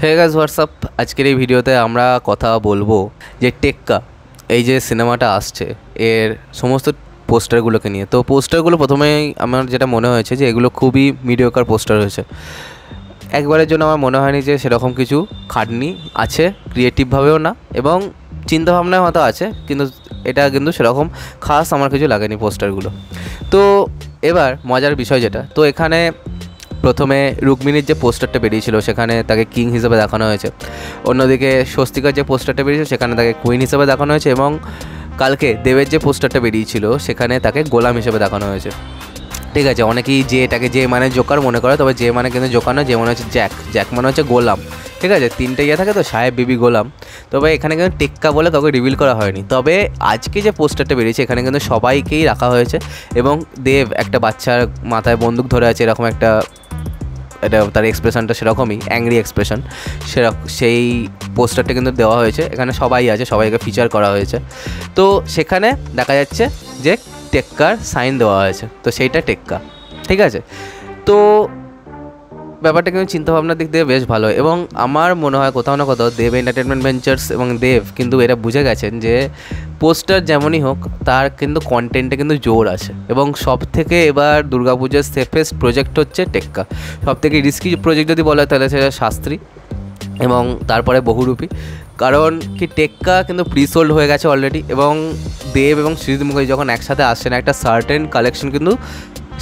Hey guys WhatsApp. আজকের এই ভিডিওতে আমরা কথা বলবো যে টেক্কা এই যে সিনেমাটা আসছে এর সমস্ত পোস্টারগুলোকে নিয়ে। তো পোস্টারগুলো প্রথমেই আমার যেটা মনে হয়েছে যে এগুলো খুবই মিডিওকার পোস্টার হয়েছে। একবারের জন্য আমার মনে হয়নি যে সেরকম কিছু খাটনি আছে, ক্রিয়েটিভভাবেও না, এবং চিন্তাভাবনায় হয়তো আছে, কিন্তু এটা কিন্তু সেরকম খাস আমার কিছু লাগেনি পোস্টারগুলো। তো এবার মজার বিষয় যেটা, তো এখানে প্রথমে রুক্মিণীর যে পোস্টারটা বেরিয়েছিল সেখানে তাকে কিং হিসেবে দেখানো হয়েছে, অন্যদিকে স্বস্তিকার যে পোস্টারটা বেরিয়েছিল সেখানে তাকে কুইন হিসেবে দেখানো হয়েছে, এবং কালকে দেবের যে পোস্টারটা বেরিয়েছিল সেখানে তাকে গোলাম হিসেবে দেখানো হয়েছে। ঠিক আছে, অনেকেই যে এটাকে যে মানে জোকার মনে করে, তবে যে মানে কিন্তু জোকার নয়, যে মানে হচ্ছে জ্যাক, জ্যাক মানে হচ্ছে গোলাম। ঠিক আছে, তিনটে ইয়ে থাকে তো, সাহেব, বিবি, গোলাম। তবে এখানে কিন্তু টেক্কা বলে কাউকে রিভিল করা হয়নি। তবে আজকে যে পোস্টারটা বেরিয়েছে এখানে কিন্তু সবাইকেই রাখা হয়েছে, এবং দেব একটা বাচ্চার মাথায় বন্দুক ধরে আছে, এরকম একটা, এটা তার এক্সপ্রেশনটা সেরকমই অ্যাংরি এক্সপ্রেশন, সেই পোস্টারটা কিন্তু দেওয়া হয়েছে। এখানে সবাই আছে, সবাইকে ফিচার করা হয়েছে। তো সেখানে দেখা যাচ্ছে যে টেক্কার সাইন দেওয়া হয়েছে, তো সেইটা টেক্কা। ঠিক আছে, তো ব্যাপারটা কিন্তু চিন্তাভাবনার দিক দিয়ে বেশ ভালো, এবং আমার মনে হয় কোথাও না কোথাও দেব এন্টারটেনমেন্ট ভেঞ্চার্স এবং দেব কিন্তু এরা বুঝে গেছেন যে পোস্টার যেমনই হোক তার কিন্তু কন্টেন্টে কিন্তু জোর আছে, এবং সব থেকে এবার দুর্গাপূজার সেফেস্ট প্রজেক্ট হচ্ছে টেক্কা। সব থেকে রিস্কি প্রজেক্ট যদি বলা হয় তাহলে সেটা শাস্ত্রী, এবং তারপরে বহুরূপী। কারণ কি টেক্কা কিন্তু প্রিসোল্ড হয়ে গেছে অলরেডি, এবং দেব এবং সৃজিত মুখার্জি যখন একসাথে আসছেন একটা সার্টেন কালেকশন কিন্তু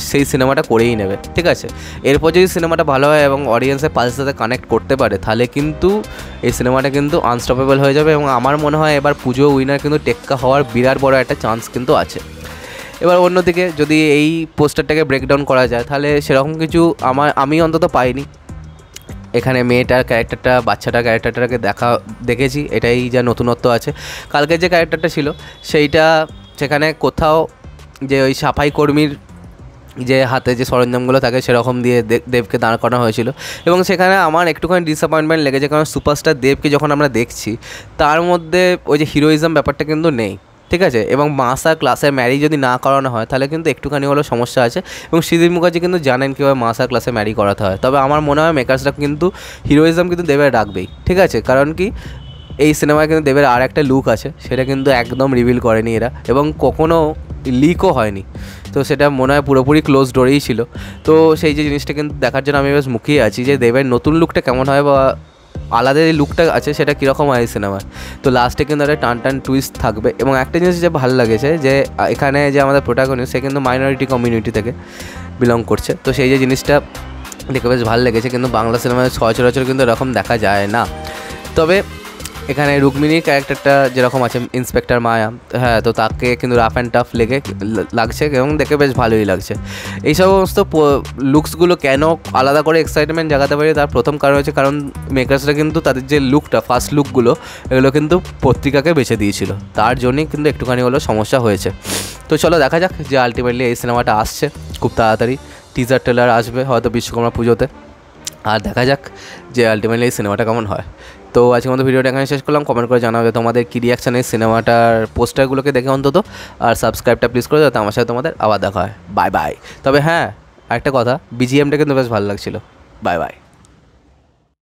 সেই সিনেমাটা করেই নেবে। ঠিক আছে, এরপর যদি সিনেমাটা ভালো হয় এবং অডিয়েন্সের পাশের সাথে কানেক্ট করতে পারে তাহলে কিন্তু এই সিনেমাটা কিন্তু আনস্টপেবল হয়ে যাবে, এবং আমার মনে হয় এবার পুজো উইনার কিন্তু টেক্কা হওয়ার বিরাট বড় একটা চান্স কিন্তু আছে। এবার অন্যদিকে যদি এই পোস্টারটাকে ব্রেকডাউন করা যায় তাহলে সেরকম কিছু আমি অন্তত পাইনি। এখানে মেয়েটার ক্যারেক্টারটা, বাচ্চাটার ক্যারেক্টারটাকে দেখেছি, এটাই যা নতুনত্ব আছে। কালকের যে ক্যারেক্টারটা ছিল সেইটা, সেখানে কোথাও যে ওই সাফাই কর্মীর যে হাতে যে সরঞ্জামগুলো থাকে সেরকম দিয়ে দেবকে দাঁড় করানো হয়েছিল, এবং সেখানে আমার একটুখানি ডিসঅ্যাপয়েন্টমেন্ট লেগেছে, কারণ সুপারস্টার দেবকে যখন আমরা দেখছি তার মধ্যে ওই যে হিরোইজম ব্যাপারটা কিন্তু নেই। ঠিক আছে, এবং মাস আর ক্লাসে ম্যারি যদি না করানো হয় তাহলে কিন্তু একটুখানি হলেও সমস্যা আছে, এবং সৃজিত মুখার্জি কিন্তু জানেন কীভাবে মাস আর ক্লাসে ম্যারি করাতে হয়। তবে আমার মনে হয় মেকার্সরা কিন্তু হিরোইজম কিন্তু দেবের রাখবেই। ঠিক আছে, কারণ কি এই সিনেমায় কিন্তু দেবের আর একটা লুক আছে, সেটা কিন্তু একদম রিভিল করেনি এরা, এবং কখনও লিকও হয়নি। তো সেটা মনে হয় পুরোপুরি ক্লোজ ডোরেই ছিল। তো সেই যে জিনিসটা কিন্তু দেখার জন্য আমি বেশ মুখিয়ে আছি যে দেবের নতুন লুকটা কেমন হয়, বা আলাদা যে লুকটা আছে সেটা কীরকম হয় এই সিনেমায়। তো লাস্টে কিন্তু একটা টান টুইস্ট থাকবে, এবং একটা জিনিস যে ভালো লাগেছে যে এখানে যে আমাদের প্রোটাগনিস্ট সে কিন্তু মাইনরিটি কমিউনিটি থেকে বিলং করছে। তো সেই যে জিনিসটা দেখে বেশ ভালো লেগেছে, কিন্তু বাংলা সিনেমায় সচরাচর কিন্তু এরকম দেখা যায় না। তবে এখানে রুক্মিণীর ক্যারেক্টারটা যেরকম আছে, ইন্সপেক্টর মায়া, হ্যাঁ, তো তাকে কিন্তু রাফ অ্যান্ড টাফ লাগছে, এবং দেখে বেশ ভালোই লাগছে। এই সমস্ত লুকসগুলো কেন আলাদা করে এক্সাইটমেন্ট জাগাতে পারি তার প্রথম কারণ হচ্ছে কারণ মেকার্সরা কিন্তু তাদের যে লুকটা, ফার্স্ট লুকগুলো, এগুলো কিন্তু পত্রিকাকে বেছে দিয়েছিল, তার জন্যই কিন্তু একটুখানি হলো সমস্যা হয়েছে। তো চলো দেখা যাক যে আলটিমেটলি এই সিনেমাটা আসছে খুব তাড়াতাড়ি, টিজার ট্রেলার আসবে হয়তো বিশ্বকর্মা পুজোতে, আর দেখা যাক যে আলটিমেটলি এই সিনেমাটা কেমন হয়। তো আজকের মতো ভিডিওটা এখানে শেষ করলাম। কমেন্ট করে জানাবে তোমাদের কী রিয়াকশান এই সিনেমাটার পোস্টারগুলোকে দেখে অন্তত, আর সাবস্ক্রাইবটা প্লিজ করে যাতে আমার সাথে তোমাদের আবার দেখা হয়। Bye bye. তবে হ্যাঁ, আরেকটা কথা, বিজিএমটা কিন্তু বেশ ভালো লাগছিলো। Bye bye.